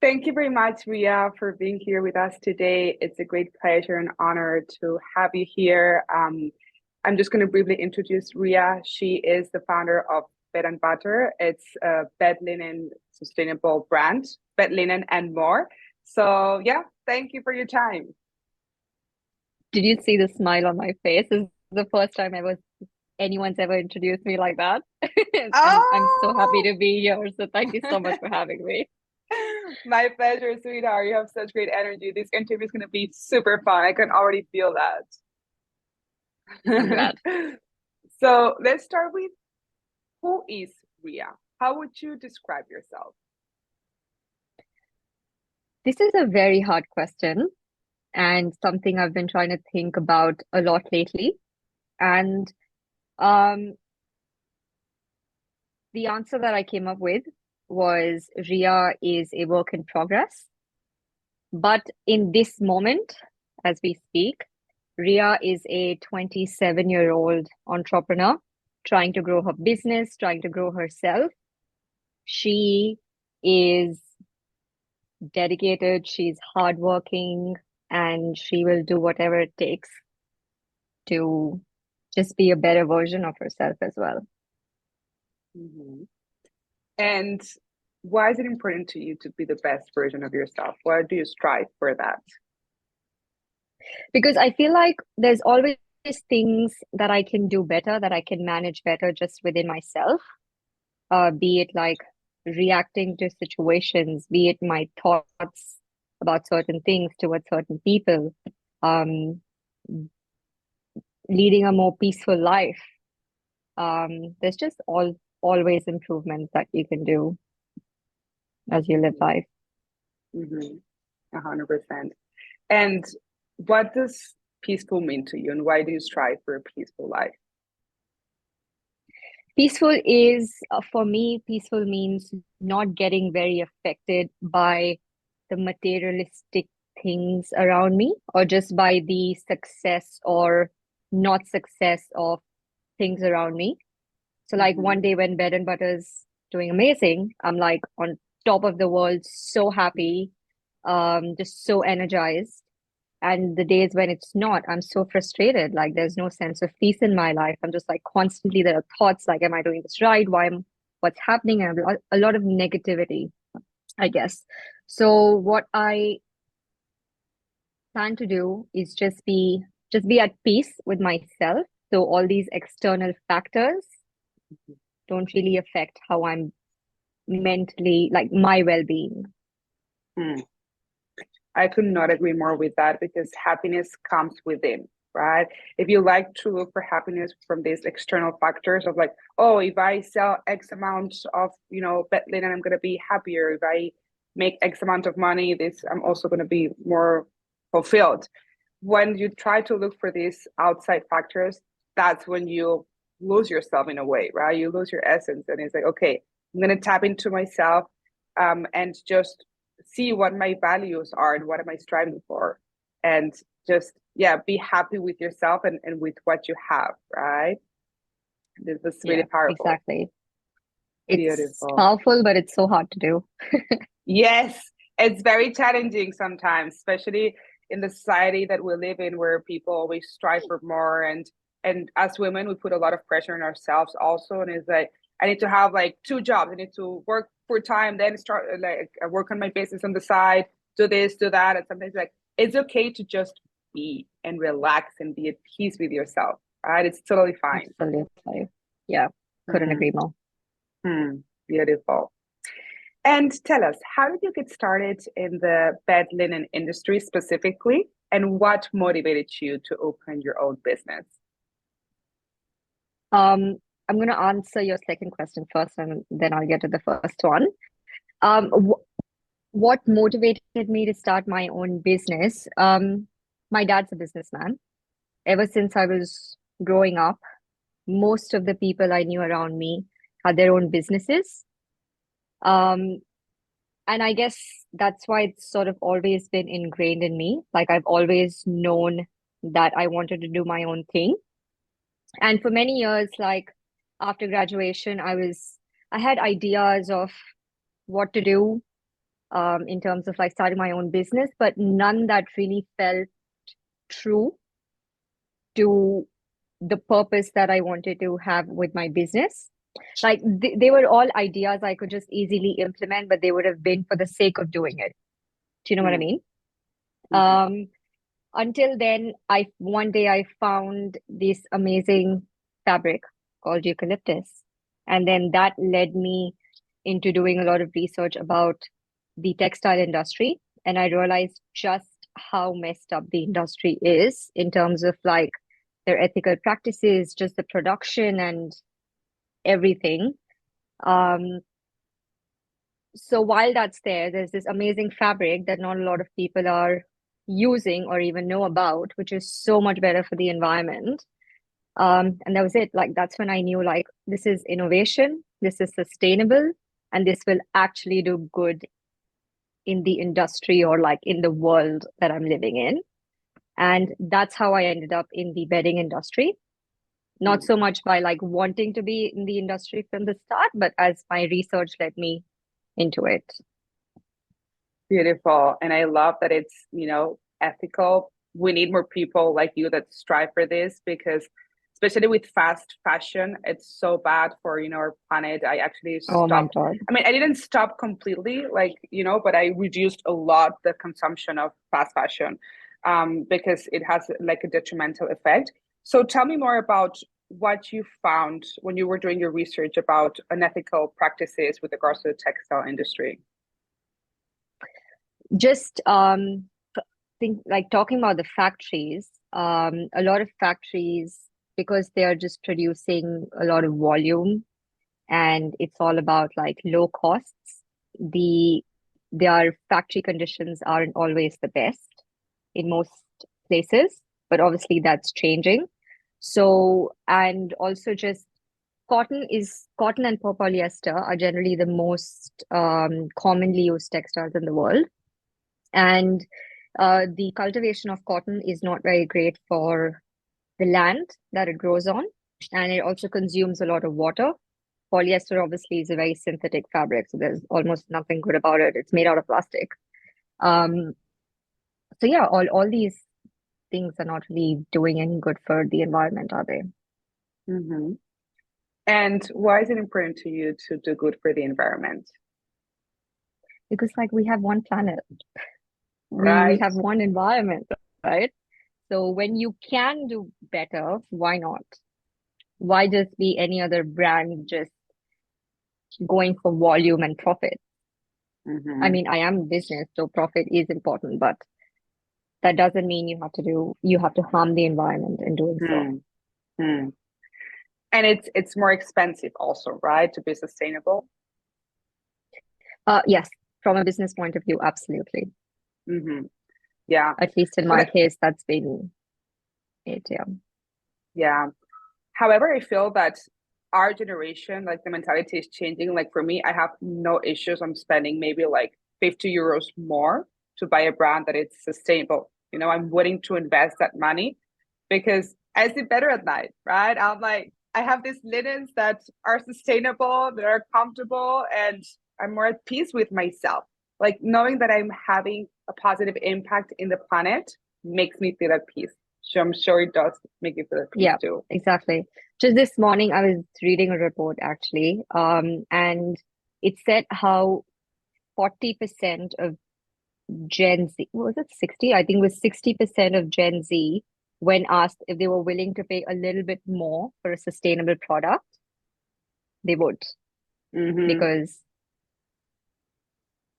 Thank you very much, Rhea, for being here with us today. It's a great pleasure and honor to have you here. I'm just going to briefly introduce Rhea. She is the founder of Bed and Butter. It's a bed linen sustainable brand, bed linen and more. So, yeah, thank you for your time. Did you see the smile on my face? This is the first time anyone's ever introduced me like that. And I'm so happy Oh, to be here. So thank you so much for having me. my pleasure, sweetheart. You have such great energy. This interview is going to be super fun. I can already feel I'm that. glad. So let's start with who is Rhea? How would you describe yourself? This is a very hard question and something I've been trying to think about a lot lately. And um, the answer that I came up with was Ria is a work in progress. But in this moment, as we speak, Ria is a 27-year-old entrepreneur trying to grow her business, trying to grow herself. She is dedicated, she's hardworking, and she will do whatever it takes to just be a better version of herself as well. Mhm. And why is it important to you to be the best version of yourself? Why do you strive for that? Because I feel like there's always things that I can do better, that I can manage better just within myself, be it like reacting to situations, be it my thoughts about certain things towards certain people, um, leading a more peaceful life. There's just always improvements that you can do as you live Mhm. life. Mhm. 100%. And what does peaceful mean to you, and why do you strive for a peaceful life? Peaceful is, for me, peaceful means not getting very affected by the materialistic things around me or just by the success or not success of things around me. So, like one Mhm. day when Bed and Butter's doing amazing, I'm like on top of the world, so happy, just so energized. And the days when it's not, I'm so frustrated. Like there's no sense of peace in my life. I'm just like constantly there are thoughts like, am I doing this right? What's happening? And a lot of negativity, I guess. So what I plan to do is just be at peace with myself. So all these external factors don't really affect how I'm mentally, like my well-being. Mm. I could not agree more with that because happiness comes within, right? If you like to look for happiness from these external factors of like, oh, if I sell X amount of, bed linen, I'm gonna be happier. If I make X amount of money, this I'm also gonna be more fulfilled. When you try to look for these outside factors, that's when you lose yourself in a way, right? You lose your essence, and it's like, okay, I'm gonna tap into myself, and just see what my values are and what am I striving for, and just yeah, be happy with yourself and with what you have, right? This is really Yeah, powerful. exactly. It's Beautiful. powerful, but it's so hard to do. Yes, it's very challenging sometimes, especially in the society that we live in where people always strive for more, and as women we put a lot of pressure on ourselves also, and it's like I need to have like two jobs. I need to work full time, then start like work on my business on the side, do this, do that, and sometimes like it's okay to just be and relax and be at peace with yourself, right? It's totally fine. Absolutely. Yeah, couldn't Mm, agree more. beautiful. And tell us, how did you get started in the bed linen industry specifically, and what motivated you to open your own business? Um, I'm going to answer your second question first, and then I'll get to the first one. Wh what motivated me to start my own business? My dad's a businessman. Ever since I was growing up, most of the people I knew around me had their own businesses. Um, and I guess that's why it's sort of always been ingrained in me. Like I've always known that I wanted to do my own thing. And for many years, like after graduation, I had ideas of what to do, in terms of like starting my own business, but none that really felt true to the purpose that I wanted to have with my business. Like they were all ideas I could just easily implement, but they would have been for the sake of doing it. Do you know what I Mm, mean? mhm, Um, until then, I one day I found this amazing fabric called eucalyptus, and then that led me into doing a lot of research about the textile industry, and I realized just how messed up the industry is in terms of like their ethical practices, just the production and everything. Um, so while that's there, there's this amazing fabric that not a lot of people are using or even know about, which is so much better for the environment. And that was it. Like that's when I knew like this is innovation, this is sustainable, and this will actually do good in the industry or like in the world that I'm living in. And that's how I ended up in the bedding industry. Not mm. so much by like wanting to be in the industry from the start, but as my research led me into it. Beautiful. And I love that it's, ethical. We need more people like you that strive for this because especially with fast fashion, it's so bad for, our planet. I actually Oh my stopped. God. I mean, I didn't stop completely, like, but I reduced a lot the consumption of fast fashion because it has like a detrimental effect. So tell me more about what you found when you were doing your research about unethical practices with regards to the textile industry. Just think like talking about the factories, a lot of factories, because they are just producing a lot of volume and it's all about like low costs, the their factory conditions aren't always the best in most places, but obviously that's changing. So, and also just cotton and polyester are generally the most commonly used textiles in the world. And the cultivation of cotton is not very great for the land that it grows on, and it also consumes a lot of water. Polyester obviously is a very synthetic fabric, so there's almost nothing good about it. It's made out of plastic. Um, so yeah, all these things are not really doing any good for the environment, are they? Mm-hmm. And why is it important to you to do good for the environment? Because like we have one planet, we Right? have one environment, right? So when you can do better, why not? Why just be any other brand just going for volume and profit? I Mm-hmm. mean, I am business, so profit is important, but that doesn't mean you have to harm the environment in doing so. Mm-hmm. And it's more expensive also, right? To be sustainable. Yes, from a business point of view, absolutely. Mm-hmm. Yeah. At least in But my case, that's been it. Yeah. yeah. However, I feel that our generation, like the mentality is changing. Like for me, I have no issues. I'm spending maybe like 50 euros more to buy a brand that is sustainable. I'm willing to invest that money because I sleep better at night, right? I'm like, I have these linens that are sustainable, that are comfortable, and I'm more at peace with myself. Like knowing that I'm having a positive impact in the planet makes me feel at peace. So I'm sure it does make you feel at peace Yeah, too. exactly. Just this morning, I was reading a report actually, and it said how 40% of Gen Z, was it 60? I think it was 60% of Gen Z, when asked if they were willing to pay a little bit more for a sustainable product, they would Mm-hmm. because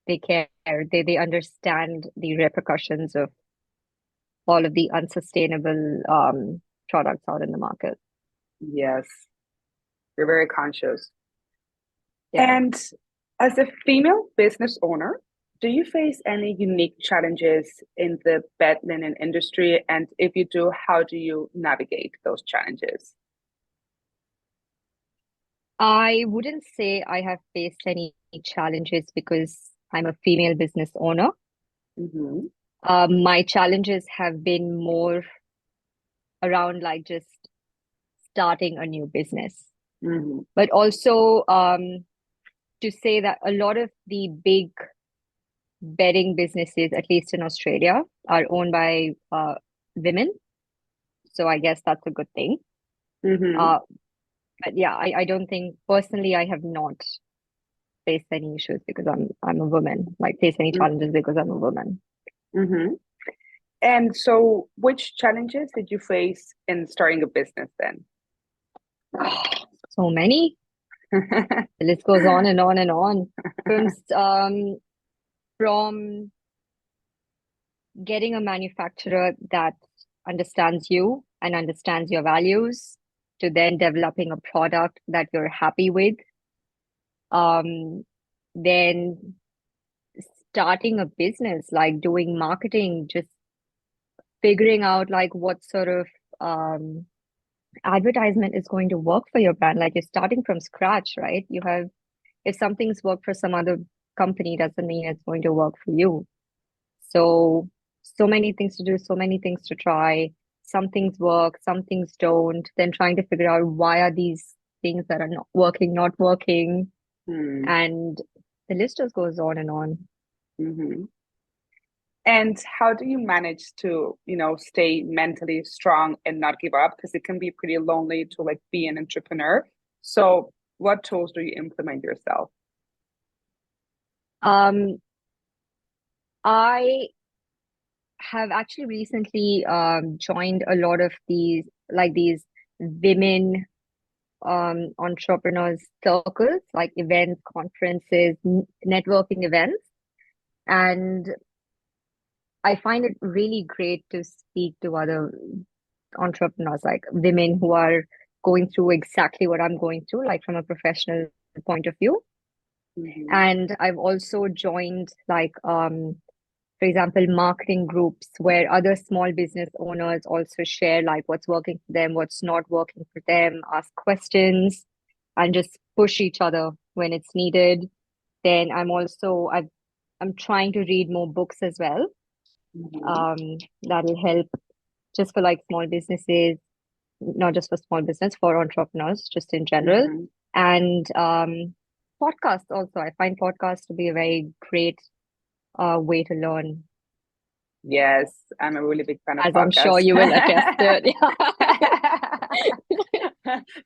they care. They understand the repercussions of all of the unsustainable products out in the market. Yes, you're very conscious. Yeah. And as a female business owner, do you face any unique challenges in the bed linen industry? And if you do, how do you navigate those challenges? I wouldn't say I have faced any challenges because I'm a female business owner. Mm-hmm. My challenges have been more around like just starting a new business, Mm-hmm. but also to say that a lot of the big bedding businesses, at least in Australia, are owned by women. So I guess that's a good thing. Mm-hmm. Uh, but yeah, I don't think personally I have not faced any issues because I'm a woman, like face any challenges because I'm a woman. Mm-hmm. And so, which challenges did you face in starting a business then? So many. The list goes on and on and on. From from getting a manufacturer that understands you and understands your values to then developing a product that you're happy with. Then starting a business, like doing marketing, just figuring out like what sort of um advertisement is going to work for your brand. Like you're starting from scratch, right? You have, if something's worked for some other company, doesn't mean it's going to work for you. So, so many things to do, so many things to try. Some things work, some things don't. Then trying to figure out why are these things that are not working, not working. Hmm. And the list just goes on and on. Mm-hmm. And how do you manage to, stay mentally strong and not give up? Because it can be pretty lonely to like be an entrepreneur. So, what tools do you implement yourself? Um, I have actually recently joined a lot of these women entrepreneurs circles, like events, conferences, networking events. And I find it really great to speak to other entrepreneurs, like women who are going through exactly what I'm going through, like from a professional point of view. Mm-hmm. And I've also joined like for example, marketing groups where other small business owners also share like what's working for them, what's not working for them, ask questions and just push each other when it's needed. Then I'm trying to read more books as well. Mm-hmm. Um, that'll help just for like small businesses, not just for small business, for entrepreneurs, just in general. Mm-hmm. And podcasts also. I find podcasts to be a very great way to learn, Yes, I'm a really big fan of as I'm sure podcasts. you will attest to it.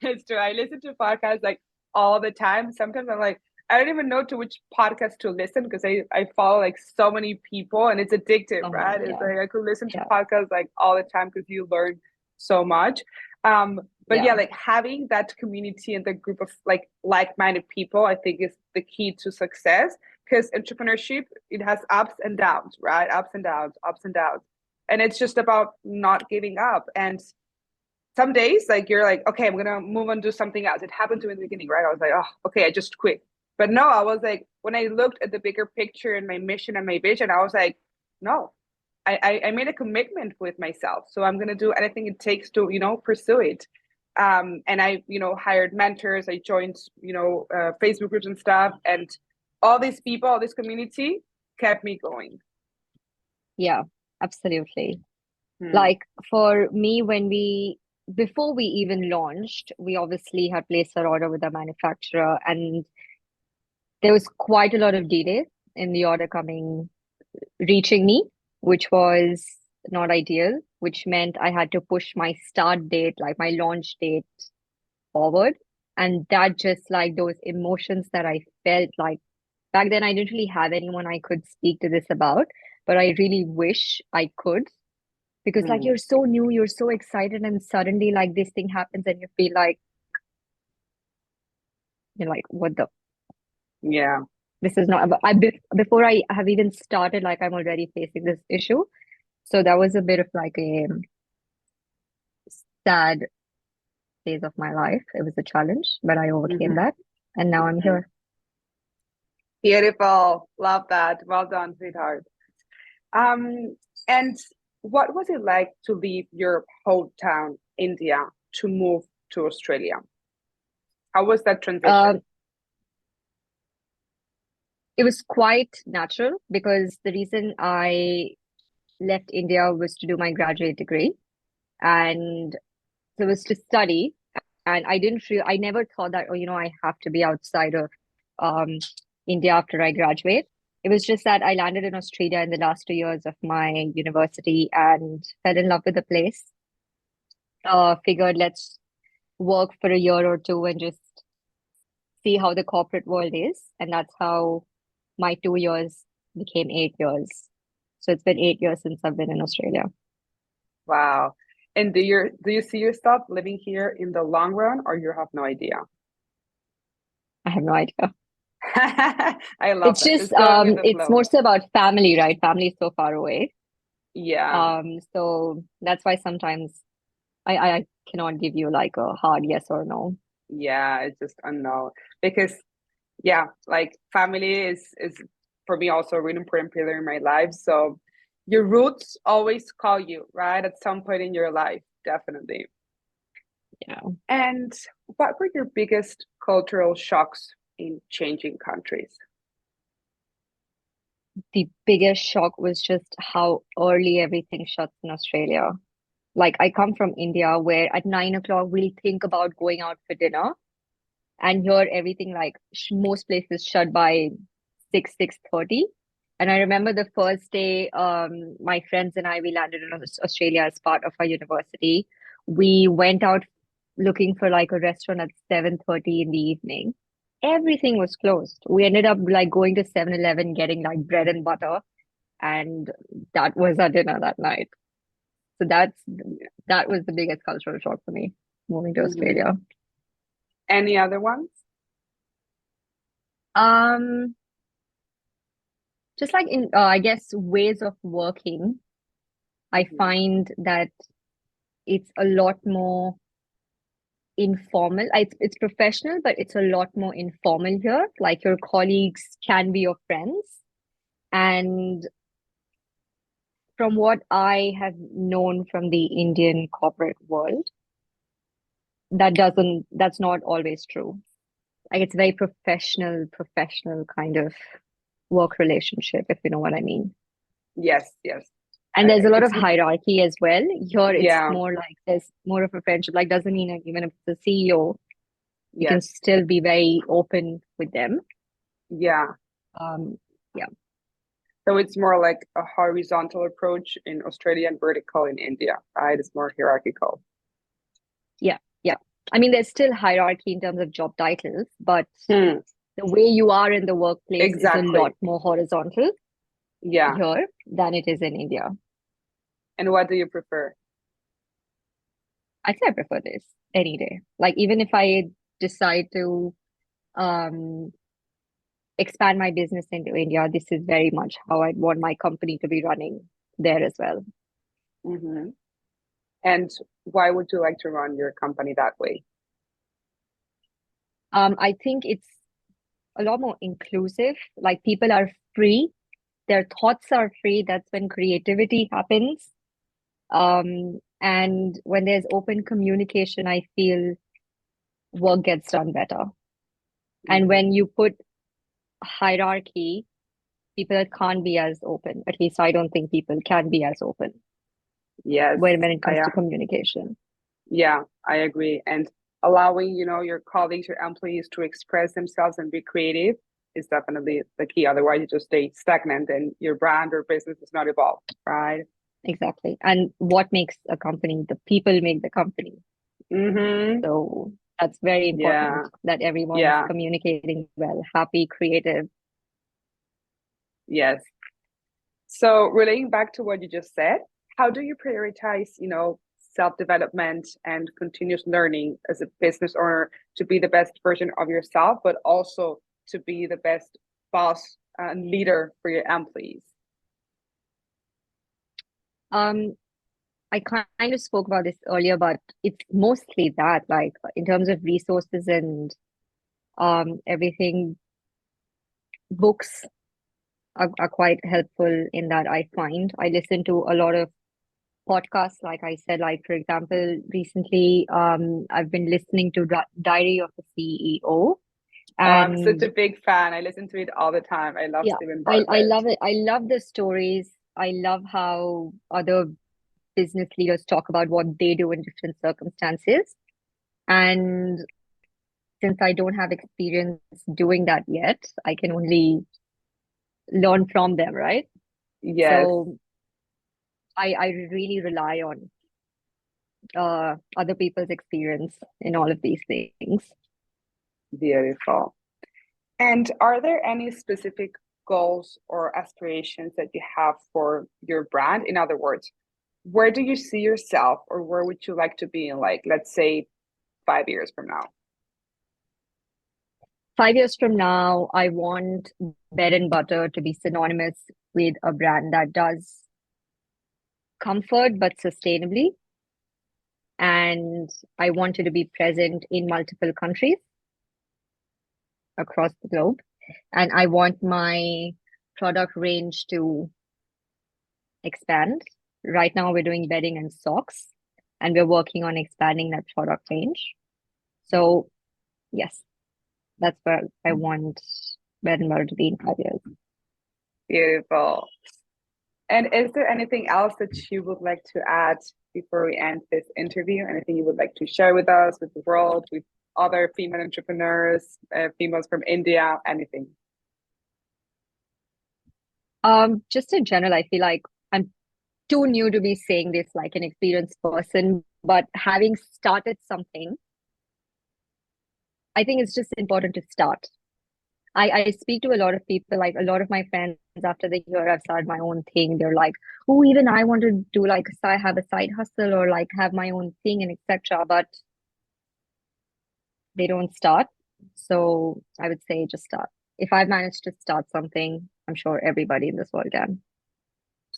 It's true. I listen to podcasts like all the time. Sometimes I'm like, I don't even know to which podcast to listen because I follow like so many people and it's addictive, So many, right? It's yeah, like I could listen to yeah, podcasts like all the time because you learn so much. But yeah, yeah, like having that community and the group of like-minded people, I think is the key to success because entrepreneurship, it has ups and downs, right? Ups and downs, ups and downs. And it's just about not giving up. And some days like you're like, okay, I'm gonna move on, do something else. It happened to me in the beginning, right? I was like, oh, okay, I just quit. But no, I was like, when I looked at the bigger picture and my mission and my vision, I was like, no, I made a commitment with myself. So I'm gonna do anything it takes to, pursue it. And I, hired mentors, I joined, Facebook groups and stuff, and all these people, all this community kept me going. yeah, absolutely. Hmm. Like for me, before we even launched, we obviously had placed our order with the manufacturer, and there was quite a lot of delay in the order reaching me, which was not ideal, which meant I had to push my start date, like my launch date, forward. And that just like those emotions that I felt like back then, I didn't really have anyone I could speak to this about, but I really wish I could because like Hmm. you're so new, you're so excited, and suddenly like this thing happens and you feel like you're like, what the Yeah. this is not before I have even started, like I'm already facing this issue. So that was a bit of like a sad phase of my life. It was a challenge, but I overcame Hmm. that. And now I'm Hmm. here. Beautiful. Love that. Well done, sweetheart. And what was it like to leave your hometown, India, to move to Australia? How was that transition? Um, it was quite natural because the reason I left India was to do my graduate degree. And so it was to study. And I never thought that, oh, I have to be outside of um, India after I graduate. It was just that I landed in Australia in the last 2 years of my university and fell in love with the place. Figured let's work for a year or two and just see how the corporate world is. And that's how my 2 years became 8 years. So it's been 8 years since I've been in Australia. Wow. And do you see yourself living here in the long run, or you have no idea? I have no idea. I love It's that. just Just going with the it's flow. more so about family, right? Family is so far away. Yeah. So that's why sometimes I cannot give you like a hard yes or no. Yeah, it's just unknown because yeah, like family is for me also a really important pillar in my life. So your roots always call you, right? At some point in your life, definitely. Yeah. And what were your biggest cultural shocks in changing countries? The biggest shock was just how early everything shuts in Australia. Like I come from India where at 9 o'clock we'll think about going out for dinner, and here everything like most places shut by 6:30. And I remember the first day, my friends and I we landed in Australia as part of our university. We went out looking for like a restaurant at 7:30 in the evening. Everything was closed. We ended up like going to 7-Eleven, getting like bread and butter, and that was our dinner that night. So that was the biggest cultural shock for me moving to Hmm. Australia. Any other ones? Um, just like in I guess ways of working, I Hmm. find that it's a lot more informal. It's professional, but it's a lot more informal here. Like your colleagues can be your friends. And from what I have known from the Indian corporate world, that's not always true. Like it's very professional kind of work relationship, if you know what I mean. Yes, yes. And there's a lot of It's hierarchy as well. Here, it's yeah, more like there's more of a friendship. Like, doesn't mean that even if it's a CEO, you can yes, still be very open with them. yeah. Um, yeah, So it's more like a horizontal approach in Australia and vertical in India, right? It's more hierarchical. yeah, yeah. I mean, there's still hierarchy in terms of job titles, but Hmm, the way you are in the workplace is a lot exactly. more horizontal Yeah. here than it is in India. And what do you prefer? I think I prefer this any day. Like, even if I decide to um expand my business into India, this is very much how I'd want my company to be running there as well. Hmm. And why would you like to run your company that way? I think it's a lot more inclusive. Like people are free, their thoughts are free. That's when creativity happens. And when there's open communication, I feel work gets done better. And Hmm. when you put hierarchy, people can't be as open. At least I don't think people can be as open Yes, when it I comes to communication. yeah, I agree. And allowing, your colleagues, your employees to express themselves and be creative is definitely the key. Otherwise, you just stay stagnant and your brand or business does not evolve, right? Exactly. And what makes a company? The people make the company. Mm-hmm. So that's very Yeah, important that everyone's yeah, communicating well, happy, creative. yes. So relating back to what you just said, how do you prioritize, self-development and continuous learning as a business owner to be the best version of yourself, but also to be the best boss and leader for your employees? Um, I kind of spoke about this earlier, but it's mostly that, like in terms of resources and everything, books are quite helpful in that I find. I listen to a lot of podcasts, like I said, like for example, recently I've been listening to Diary of a CEO. Oh, I'm such And a big fan. I listen to it all the time. I love yeah, Stephen I Bartlett. love it. I love the stories. I love how other business leaders talk about what they do in different circumstances. And since I don't have experience doing that yet, I can only learn from them, right? Yes, So I really rely on other people's experience in all of these things. beautiful. And are there any specific goals or aspirations that you have for your brand? In other words, where do you see yourself, or where would you like to be in, like, let's say, 5 years from now? 5 years from now, I want bread and butter to be synonymous with a brand that does comfort but sustainably. And I want it to be present in multiple countries across the globe. And I want my product range to expand. Right now, we're doing bedding and socks, and we're working on expanding that product range. So, yes, that's where I want bread and butter to be in 5 years. Beautiful. And is there anything else that you would like to add before we end this interview? Anything you would like to share with us, with the world, with other female entrepreneurs, females from India, anything? Just in general, I feel like I'm too new to be saying this like an experienced person, but having started something, I think it's just important to start. I speak to a lot of people, like a lot of my friends, after they hear I've started my own thing, they're like, oh, even I want to do like have a side hustle or like have my own thing and etc. But they don't start. So I would say just start. If I've managed to start something, I'm sure everybody in this world can.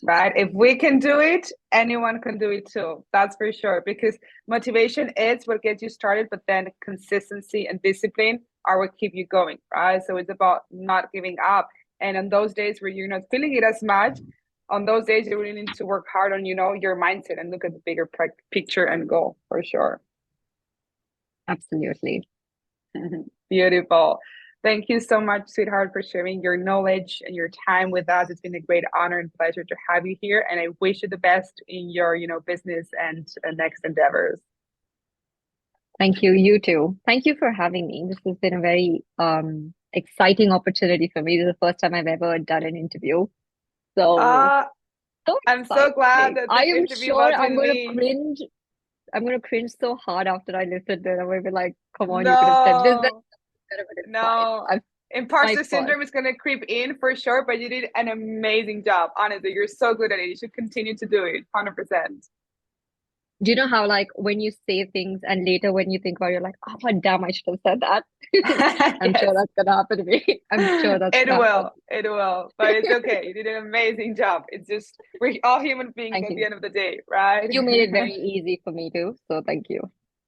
Right? If we can do it, anyone can do it too. That's for sure. Because motivation is what gets you started, but then consistency and discipline are what keep you going, right? So it's about not giving up. And on those days where you're not feeling it as much, on those days you really need to work hard on, your mindset and look at the bigger picture and goal for sure. Absolutely. Beautiful. Thank you so much, sweetheart, for sharing your knowledge and your time with us. It's been a great honor and pleasure to have you here. And I wish you the best in your, business and next endeavors. Thank you. You too. Thank you for having me. This has been a very exciting opportunity for me. This is the first time I've ever done an interview. So Uh, so I'm so glad exciting. that I this am interview sure was with I'm gonna me. cringe. I'm gonna cringe so hard after I listen to it. I'm gonna be like, come on, you could have said this, No, but it's fine. no. I'm my Imposter fault. syndrome is going to creep in for sure, but you did an amazing job. Honestly, you're so good at it. You should continue to do it 100%. Do you know how like when you say things and later when you think about it, you're like, oh damn, I should have said that. I'm sure Yes, that's gonna happen to me. I'm sure that's it gonna happen. will. It will. But it's okay. You did an amazing job. It's just, we're all human beings Thank at the you. end of the day, right? You made it very easy for me too, so thank you.